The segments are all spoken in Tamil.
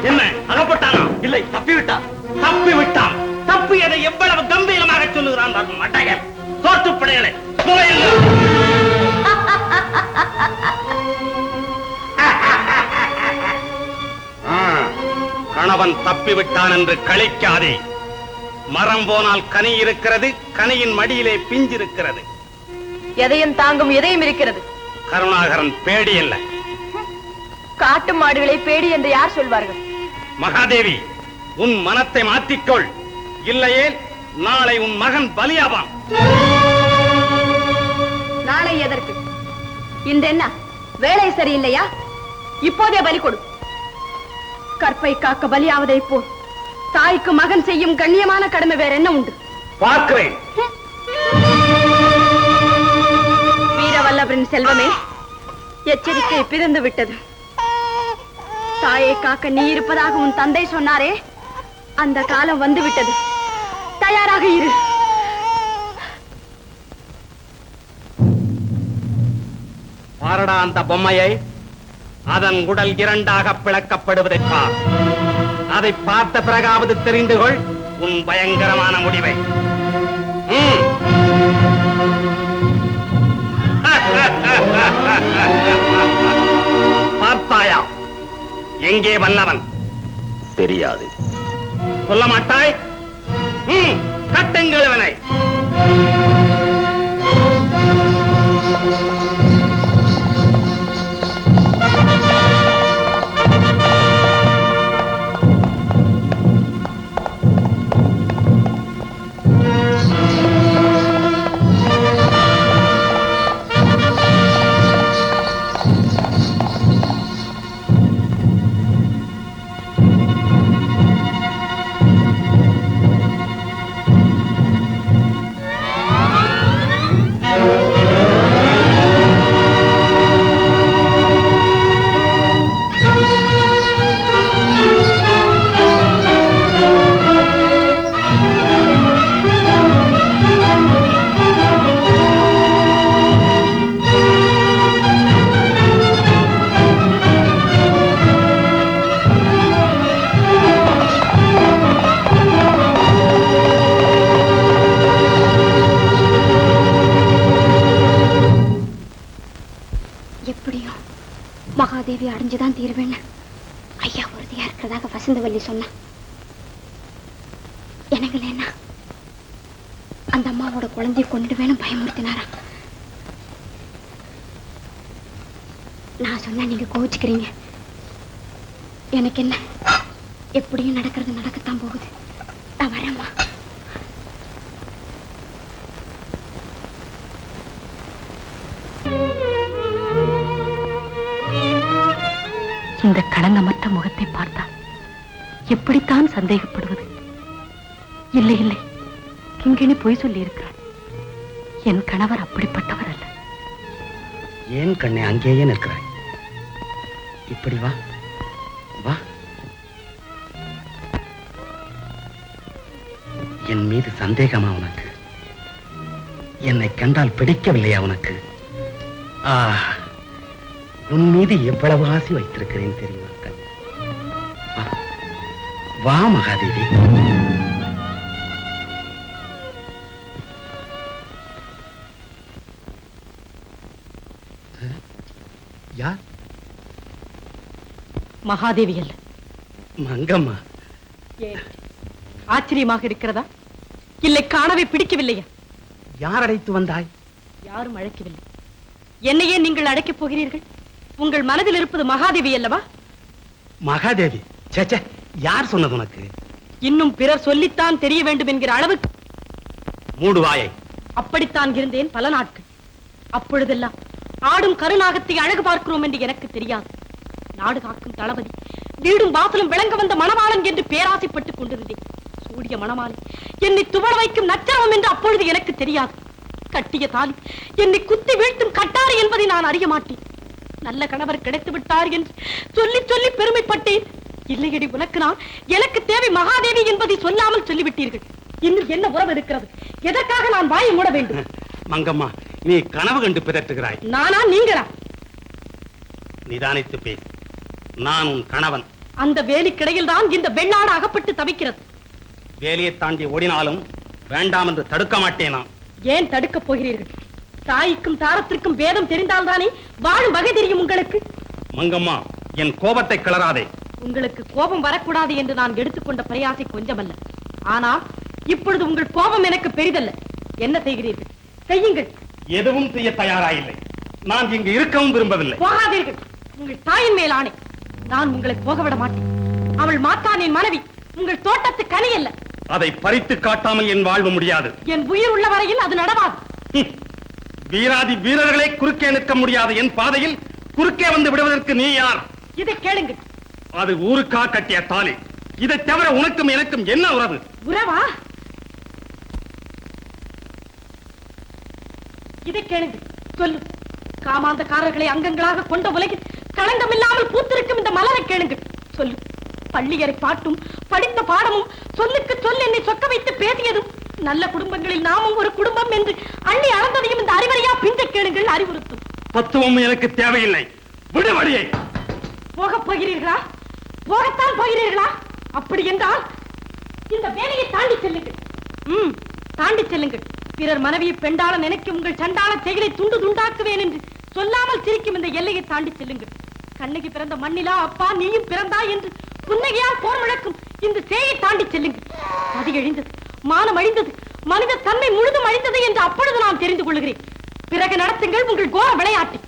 என்ன அகப்பட்டானா? இல்லை, தப்பிவிட்டான். தப்பிவிட்டான். தப்பியதை எவ்வளவு கம்பீரமாக சொல்லுகிறான் மட்டையர். தோற்றுப்படைகளை கணவன் தப்பிவிட்டான் என்று கழிக்காதே. மரம் போனால் கனி இருக்கிறது, கனியின் மடியிலே பிஞ்சிருக்கிறது. எதையும் தாங்கும் எதையும் இருக்கிறது. கருணாகரன் பேடி அல்ல. காட்டு மாடுகளை பேடி என்று யார் சொல்வார்கள்? மகாதேவி, உன் மனத்தை மாற்றிக்கொள். இல்லையே நாளை உன் மகன் பலியாவான். நாளை எதற்கு? இந்த என்ன வேலை சரியில்லையா? இப்போதே பலி கொடு. கற்பை காக்க பலியாவதை போல் தாய்க்கு மகன் செய்யும் கண்ணியமான கடமை வேற என்ன உண்டு? பார்க்கிறேன். வீரவல்லவரின் செல்வமே, எச்சரிக்கை பிறந்து விட்டது. தாயை காக்க நீ இருப்பதாக உன் தந்தை சொன்னாரே, அந்த காலம் வந்து விட்டது. தயாராக இரு. பாரடா அந்த பொம்மையை. அதன் உடல் இரண்டாக பிளக்கப்படுவதை பார். அதை பார்த்த பிறகாவது தெரிந்து கொள் உன் பயங்கரமான முடிவை. பார்த்தாயா? எங்கே வல்லவன்? தெரியாது. சொல்ல மாட்டாய்? கட்டுங்கள் அவனை. மகாதேவி அடைஞ்சுதான் தீர்வேன்னு ஐயா உறுதியா இருக்கிறதாக வசந்தவல்லி சொன்ன. எனக்கு என்ன அந்த அம்மாவோட குழந்தைய கொண்டுடுவேன்னு பயமுறுத்தினாரா? நான் சொன்னா நீங்க கோவிச்சுக்கிறீங்க. எனக்கு என்ன, எப்படியும் நடக்கிறது நடக்கத்தான் போகுது. நான் வரேம்மா. இந்த களங்கமற்ற முகத்தை பார்த்தால் எப்படித்தான் சந்தேகப்படுவது? இல்லை இல்லை, கிங்கிணி பொய் சொல்லி இருக்கிறார். என் கணவர் அப்படிப்பட்டவர் அல்ல. ஏன் கண்ணே அங்கேயே நிற்கிறாய்? இப்படி வா வா. என் மீது சந்தேகமா உனக்கு? என்னை கண்டால் பிடிக்கவில்லையா உனக்கு? உன் மீது எவ்வளவு ஆசை வைத்திருக்கிறேன் தெரியுமா? வா மகாதேவி. யார்? மகாதேவி அல்ல, மங்கம்மா. ஆச்சரியமாக இருக்கிறதா? இல்லை காணவே பிடிக்கவில்லையா? யார் அழைத்து வந்தாய்? யாரும் அழைக்கவில்லை. என்னையே நீங்கள் அழைக்கப் போகிறீர்கள்? உங்கள் மனதில் இருப்பது மகாதேவி அல்லவா? மகாதேவி? சேச்சே, யார் சொன்னது உனக்கு? இன்னும் பிறர் சொல்லித்தான் தெரிய வேண்டும் என்கிற அளவுக்கு மூடுவாயை. அப்படித்தான் இருந்தேன் பல நாட்கள். அப்பொழுதெல்லாம் ஆடும் கருநாகத்தை அழகு பார்க்கிறோம் என்று எனக்கு தெரியாது. நாடு காக்கும் தளபதி, வீடும் வாசலும் விளங்க வந்த மணவாளன் என்று பேராசைப்பட்டுக் கொண்டிருந்தேன். சூடிய மணமாலை என்னை துவள வைக்கும் நச்சரவம் என்று அப்பொழுது எனக்கு தெரியாது. கட்டிய தாலி என்னை குத்தி வீழ்த்தும் கட்டாறு என்பதை நான் அறிய மாட்டேன். நல்ல கணவர் கிடைத்து விட்டார் என்று சொல்லி சொல்லி பெருமைப்பட்டேன். இல்லையடி உனக்கு நான், எனக்கு தேவை மகாதேவி என்பதை சொல்லாமல் சொல்லிவிட்டீர்கள். இன்னும் என்ன உறவு இருக்கிறது? எதற்காக நான் வாயை மூட வேண்டும்? மங்கம்மா, நீ கனவு கண்டு பிதற்றுகிறாய். நானா நீங்களா? நிதானித்து பேசு. நான் உன் கணவன். அந்த வேலிக்கிடையில் தான் இந்த வெள்ளாடு அகப்பட்டு தவிக்கிறது. வேலியை தாண்டி ஓடினாலும் வேண்டாம் என்று தடுக்க மாட்டேனா? ஏன் தடுக்கப் போகிறீர்கள்? தாய்க்கும் தாரத்திற்கும் வேதம் தெரிந்தால்தானே வாழும் வகை தெரியும் உங்களுக்கு. மங்கம்மா, என் கோபத்தை கிளறாதே. உங்களுக்கு கோபம் வரக்கூடாது என்று நான் எடுத்துக்கொண்ட பிரயாசை கொஞ்சமல்ல. ஆனால் இப்பொழுது உங்கள் கோபம் எனக்கு பெரிதல்ல. என்ன செய்கிறீர்கள்? செய்யுங்கள். எதுவும் செய்ய தயாராயில்லை. நான் இங்கு இருக்கவும் விரும்பவில்லை. போகாதீர்கள். உங்கள் தாயின் மேல் ஆணை. நான் உங்களை போக விட மாட்டேன். அவள் மாத்தானின் மனைவி. உங்கள் தோட்டத்து கனி அல்ல. அதை பறித்து காட்டாமல் என் வாழ்வு முடியாது. என் உயிர் உள்ள வரையில் அது நடவாது. வீராதி வீரர்களை குறுக்கே நிற்க முடியாது என் பாதையில் குறுக்கே வந்து விடுவதற்கு நீ யார்? இதை கேளுங்கள். அது ஊருக்கா கட்டிய தாலி. இதை தவிர உனக்கும் எனக்கும் என்ன உறவு? உறவா? இதை கேளுங்கள். சொல்லு. காமாந்தக்காரர்களை அங்கங்களாக கொண்ட உலகில் களங்கமில்லாமல் பூத்திருக்கும் இந்த மலரை கேளுங்கள். சொல்லு. பள்ளியறை பாட்டும் படித்த பாடமும் சொல்லுக்கு சொல் என்னை சொக்க வைத்து பேசியதும் நல்ல குடும்பங்களில் நாமும் ஒரு குடும்பம் என்று அள்ளி அளந்ததையும் இந்த அறிவரையா பிஞ்ச கேளுங்கள். அறிவுறுத்தும் தத்துவம் எனக்கு தேவையில்லை. விடுவடியை. போகப் போகிறீர்களா? போகத்தான் போகிறீர்களா? அப்படி என்றால் இந்த வேலையை தாண்டி செல்லுங்கள். தாண்டி செல்லுங்கள். பிறர் மனைவியை பெண்டாள நினைக்க உங்கள் சண்டாள செயலை துண்டு துண்டாக்குவேன் என்று சொல்லாமல் சிரிக்கும் இந்த எல்லையை தாண்டி செல்லுங்கள். கண்ணகி பிறந்த மண்ணிலா அப்பா நீயும் பிறந்தாய் என்று புன்னகையால் போர் முழக்கும் இந்த சேயை தாண்டி செல்லுங்கள். அது எழுந்தது, மானம் அழிந்தது, மனித தன்மை முழுதும் அழிந்தது என்று அப்பொழுது நான் தெரிந்து கொள்கிறேன். பிறகு நடத்துங்கள் உங்கள் கோர விளையாட்டு.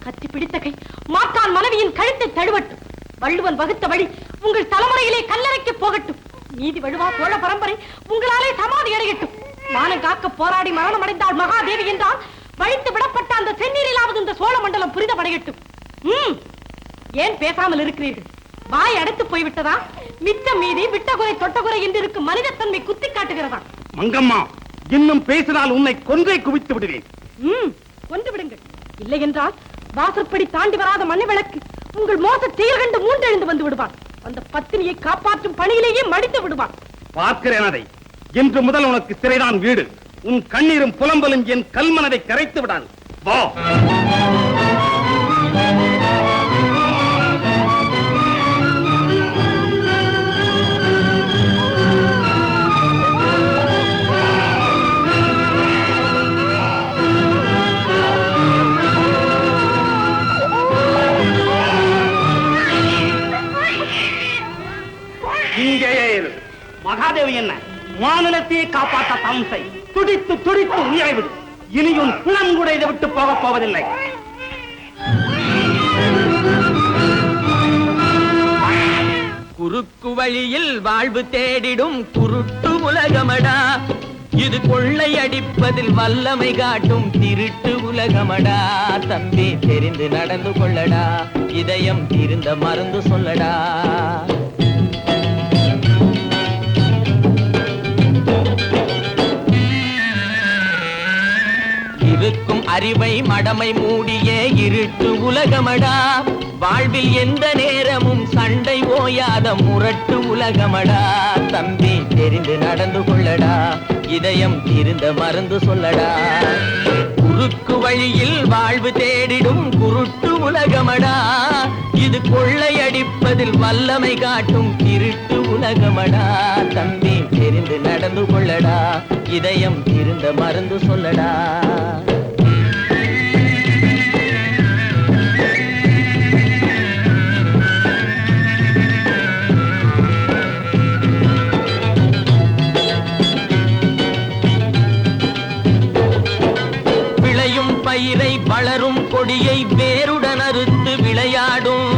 கத்தி பிடித்த கை மாற்றான் மனைவியின் கழுத்தை தழுவட்டும். வள்ளுவன் வகுத்த வழி உங்கள் தலைமுறையிலே கல்லறைக்கு போகட்டும். நீதி வழுவா சோழ பரம்பரை உங்களாலே சமாதி அடையட்டும். மானம் காக்க போராடி மரணம் அடைந்தாள் மகாதேவி என்றால் வழித்து விடப்பட்ட அந்த செந்நீரிலாவது இந்த சோழ மண்டலம் புரிதமடையட்டும். ஏன் பேசாமல் இருக்கிறீர்கள்? வாய் அடைத்து போய்விட்டதா? மிச்சம் மீதி விட்டகுறை தொட்டகுறை என்று இருக்கும் மனிதத்தன்மை குத்தி காட்டுகிறதா? மங்கம்மா, இன்னும் பேசினால் உன்னை கொன்றை குவித்து விடுவேன். கொன்று விடுங்கள். இல்லை என்றால் வாசற்படி தாண்டி வராத மண்ணை விளக்கு உங்கள் மோச செயல் கண்டு மூன்றெழுந்து வந்து விடுவான். அந்த பத்தினியை காப்பாற்றும் பணியிலேயே மடித்து விடுவான். பார்க்கிறேன் அதை. இன்று முதல் உனக்கு சிறைதான் வீடு. உன் கண்ணீரும் புலம்பலும் என் கல்மனதை கரைத்து விடான். வா. மகாதேவி என்ன மாநிலத்தையே காப்பாற்ற தவம் செய். துடித்து துடித்து உயிரைவிடு. இனியும் குளம் கூட இதை விட்டு போகப் போவதில்லை. குறுக்கு வழியில் வாழ்வு தேடிடும் குருட்டு உலகமடா. இது கொள்ளை அடிப்பதில் வல்லமை காட்டும் திருட்டு உலகமடா. தம்பி தெரிந்து நடந்து கொள்ளடா. இதயம் தீர்ந்த மறந்து சொல்லடா. இருக்கும் அறிவை மடமை மூடிய இருட்டு உலகமடா. வாழ்வில் எந்த நேரமும் சண்டை ஓயாத முரட்டு உலகமடா. தம்பி தெரிந்து நடந்து கொள்ளடா. இதயம் தீர்ந்த மறந்து சொல்லடா. குறுக்கு வழியில் வாழ்வு தேடிடும் குருட்டு உலகமடா. இது கொள்ளையடிப்பதில் வல்லமை காட்டும் திருட்டு உலகமடா. தம்பி தெரிந்து நடந்து கொள்ளடா. இதயம் தீர்ந்த மறந்து சொல்லடா. பயிரை வளரும் கொடியை வேருடன் அறுத்து விளையாடும்.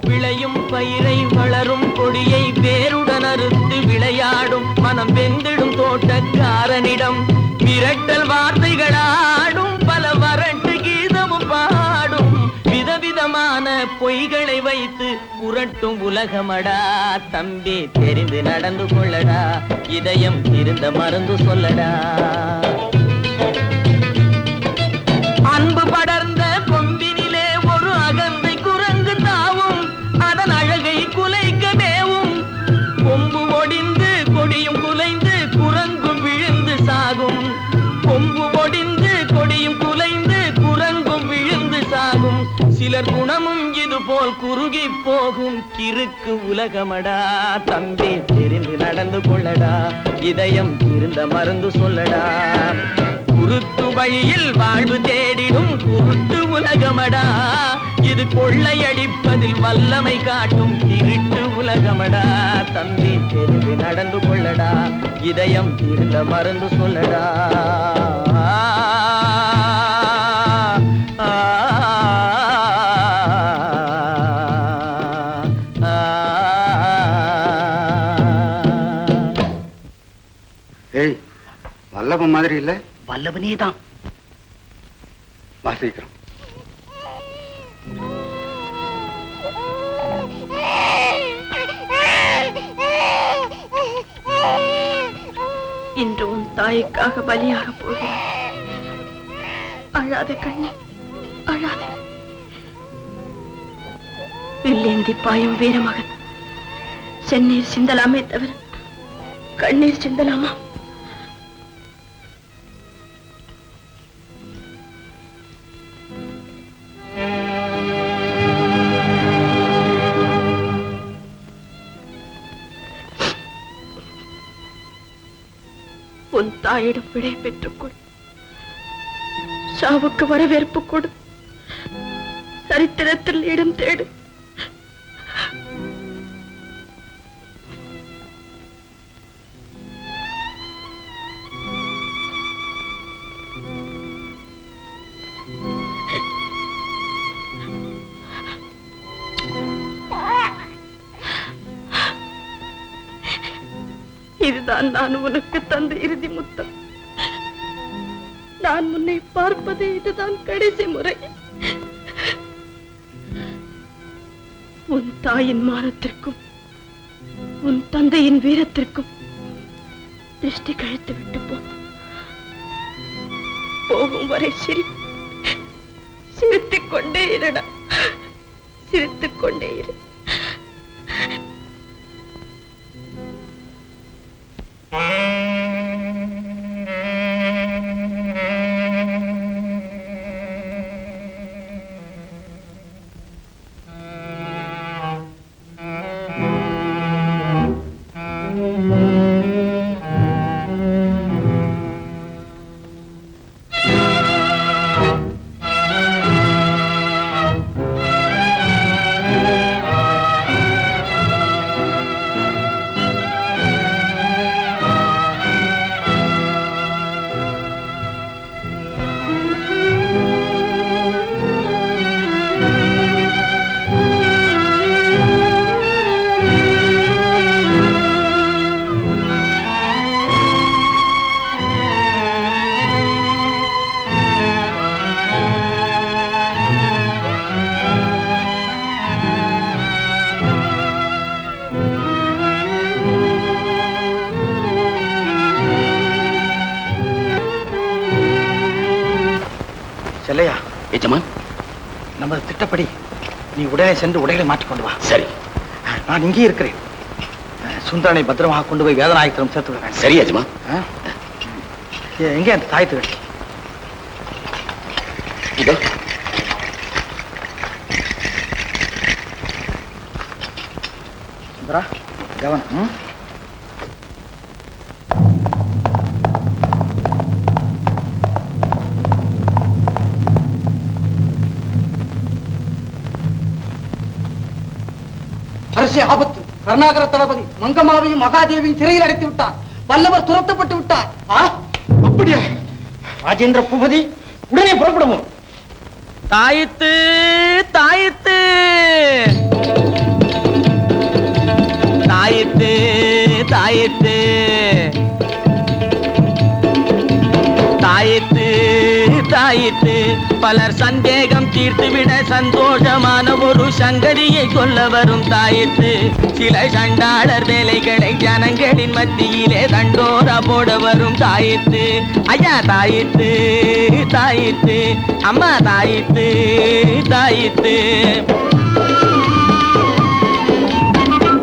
விளையும் பயிரை வளரும் கொடியை வேருடன் அறுத்து விளையாடும். மனம் வெந்திடும் தோட்டக்காரனிடம் மிரட்டல் வார்த்தைகளாடும். பல வரட்டு கீதமும் பாடும். விதவிதமான பொய்களை வைத்து புரட்டும் உலகமடா. தம்பி தெரிந்து நடந்து கொள்ளடா. இதயம் இருந்த மறந்து சொல்லடா. அன்பு படர்ந்த கொம்பினிலே ஒரு அகந்தை குரங்கு தாவும். அதன் அழகை குலைக்க மேவும். கொம்பு தள்ளி போகும் கிறுக்கு உலகமடா தம்பி தெரிந்து நடந்து கொள்ளடா இதயம் இருந்த மருந்து சொல்லடா குருட்டு வழியில் வாழ்வு தேடிடும் குருட்டு உலகமடா இது கொள்ளையடிப்பதில் வல்லமை காட்டும் திருட்டு உலகமடா தம்பி தெரிந்து நடந்து கொள்ளடா இதயம் இருந்த மருந்து சொல்லடா ஏய் வல்லபம் மாதிரி இல்ல வல்லவனே தான். வாசிக்கிறோம். இன்று உன் தாய்க்காக பலியாக போகிறார். அழாதே கண்ணே, அழாதே. வில்லேந்தி பாயும் வீரமகன் செந்நீர் சிந்தலாமே தவிர கண்ணீர் சிந்தலாமா? உன் தாயிடம் விடை பெற்றுக் கொடு. சாவுக்கு வரவேற்பு கொடு. சரித்திரத்தில் இடம் தேடு. இதுதான் நான் உனக்கு தந்த இறுதி முத்தம். நான் முன்னை பார்ப்பது இதுதான் கடைசி முறை. உன் தாயின் மானத்திற்கும் உன் தந்தையின் வீரத்திற்கும் திருஷ்டி கழித்து விட்டு போகும் வரை சிரித்துக் கொண்டே இருடா, சிரித்துக் கொண்டே இரு. செல்லையா, எஜமான், நமது திட்டப்படி நீ உடனே சென்று உடைகளை மாற்றிக்கொண்டு வா. சரி. நான் இங்கே இருக்கிறேன். சுந்தரனை பத்திரமாக கொண்டு போய் வேதநாயகத்திடம் சேர்த்து விடுறேன். சரி எஜமான். எங்கே அந்த தாயத்து வேண்டி? இதோ. சுந்தரா, கவனம். அரசே ஆபத்து. கருணாகர தளபதி மங்கம்மாவையும் மகாதேவியும் சிறையில் அடைத்து விட்டார். வல்லவர் துரத்தப்பட்டு விட்டார். அப்படியா? ராஜேந்திர பூபதி, உடனே புறப்படுவோம். தாயித்து தாயித்து தாயித்து தாயித்து தாயித்து தாயித்து பலர் சந்தேகம் தீர்த்துவிட சந்தோஷமான ஒரு சங்கதியை சொல்ல வரும் தாயித்து. சில சண்டாளர் வேலைகளை ஜனங்களின் மத்தியிலே தண்டோரா போட வரும் தாயித்து. ஐயா தாயித்து தாயித்து, அம்மா தாயித்து தாயித்து.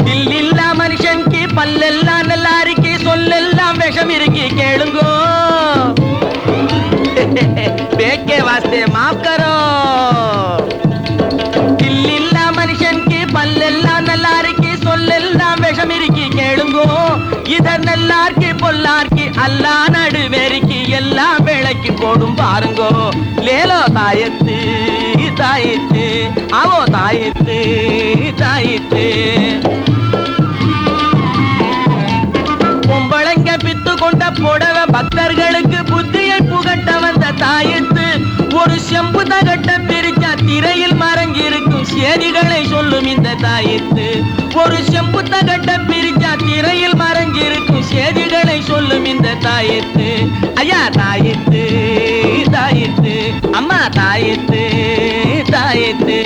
தில்லில்லா மனுஷனுக்கு பல்லெல்லாம் நல்லா இருக்கு, சொல்லெல்லாம் விஷம் இருக்கு, கேளுங்கோ. बेके वास्ते माफ करो. दिल्लीला मनुष्यन की நல்லார்க்கு பொல்லார்க்கு அல்லா நடுவேறிக்கு எல்லாம் விளக்கி போடும் பாருங்கோ லேலோ தாயத்து தாயத்து அவோ தாயத்து தாயத்து பொம்பளைங்க பித்து கொண்ட புடவ பக்தர்களுக்கு புத்தியை புகட்ட வந்த தாயத்து ஒரு செம்பு தகட்ட பிரிச்சா திரையில் மறைஞ்சிருக்கும் சேதிகளை சொல்லும் இந்த தாயத்து ஒரு செம்பு தகட்ட பிரிச்சா திரையில் மறைஞ்சிருக்கும் சேதிகளை சொல்லும் இந்த தாயத்து ஐயா தாயத்து தாயத்து அம்மா தாயத்து தாயத்து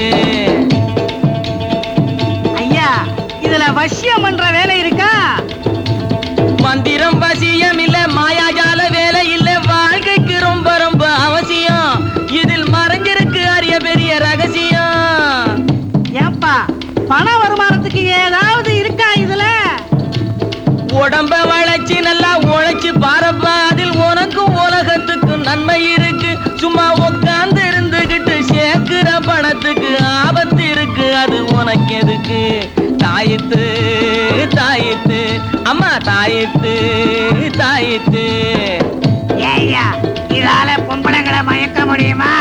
ஐயா இதுல வசியம் பண்ற வேலை இருக்கா? மந்திரம் வசியம் இல்ல மாயாஜால வேலை இல்ல வாழ்க்கைக்கு ரொம்ப ரொம்ப அவசியம் இதில் மறைஞ்சிருக்கு அரிய பெரிய ரகசியம் ஏப்பா பண வருமானத்துக்கு ஏதாவது இருக்கா இதுல? உடம்ப வளைச்சு நல்லா உழைச்சு பாரப்பா அதில் உனக்கும் உலகத்துக்கும் நன்மை இருக்கு சும்மா உட்கார்ந்து இருந்துகிட்டு சேர்க்கிற பணத்துக்கு ஆபத்து இருக்கு அது உனக்கு எதுக்கு தாயத்து தாயத்து அம்மா தாயத்து தாயத்து ஏய்யா இதால பொம்பளைங்களை மயக்க முடியுமா?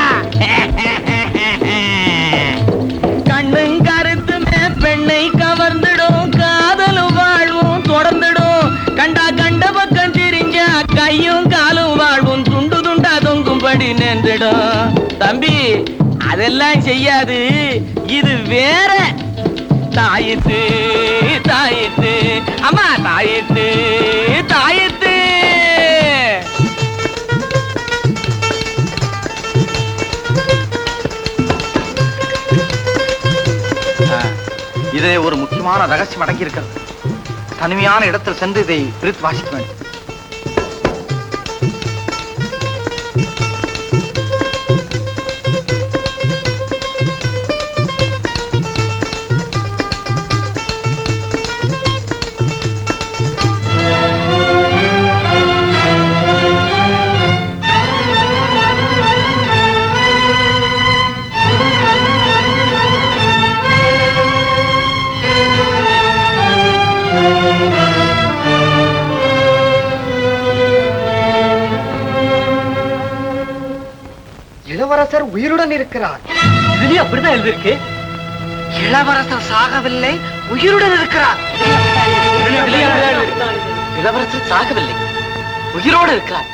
கண்ணும் கருத்துமே பெண்ணை கவர்ந்துடும் காதலும் வாழ்வும் தொடர்ந்துடும் கண்டா கண்ட பக்கம் திரிஞ்சா கையும் காலும் வாழ்வும் துண்டு துண்டா தொங்கும்படி நின்றுடும் தம்பி அதெல்லாம் செய்யாது இது வேற தாயத்து தாயத்து அம்மா தாயத்து தாயத்து இதிலே ஒரு முக்கியமான ரகசியம் அடங்கி இருக்கிறது. தனிமையான இடத்தில் சென்று இதை பிரித்து வாசிக்க வேண்டும். இளவரசர் உயிருடன் இருக்கிறார். இதுலயே அப்படிதான் எழுதிருக்கு. இளவரசர் சாகவில்லை, உயிருடன் இருக்கிறார். இளவரசர் சாகவில்லை, உயிரோடு இருக்கிறார்.